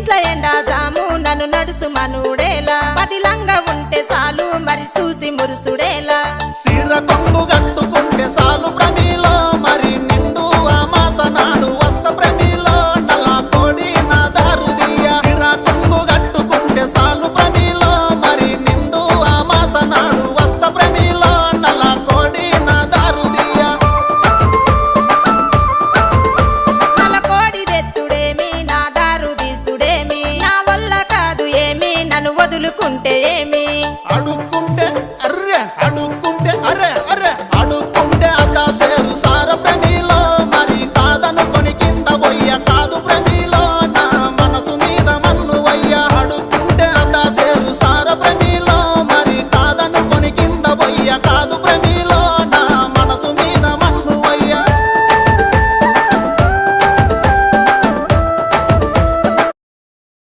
ఇంట్లో ఎండా జాము నన్ను నడుసు మనుడేలా పదిలంగా ఉంటే చాలు మరి చూసి మురుసుడేలా సీర కొంగు కట్టుకుంటే సాలు ప్రమిలో మరి నిండు అమాస నాడు వస్త ప్రమిలో నల్ల కోడి నా దారుదియ సీర కొంగు కట్టుకుంటే సాలు ప్రమిలో మరి నిండు అమాస నాడు వస్త ప్రమిలో నల్ల కోడి నా దారుదియ నల్ల కోడి తెచ్చుడేమి నా దారు తీసుడేమి నా వల్ల కాదు ఏమి నన్ను వదులుకుంటే ఏమి అడుక్కుంటే అర్రె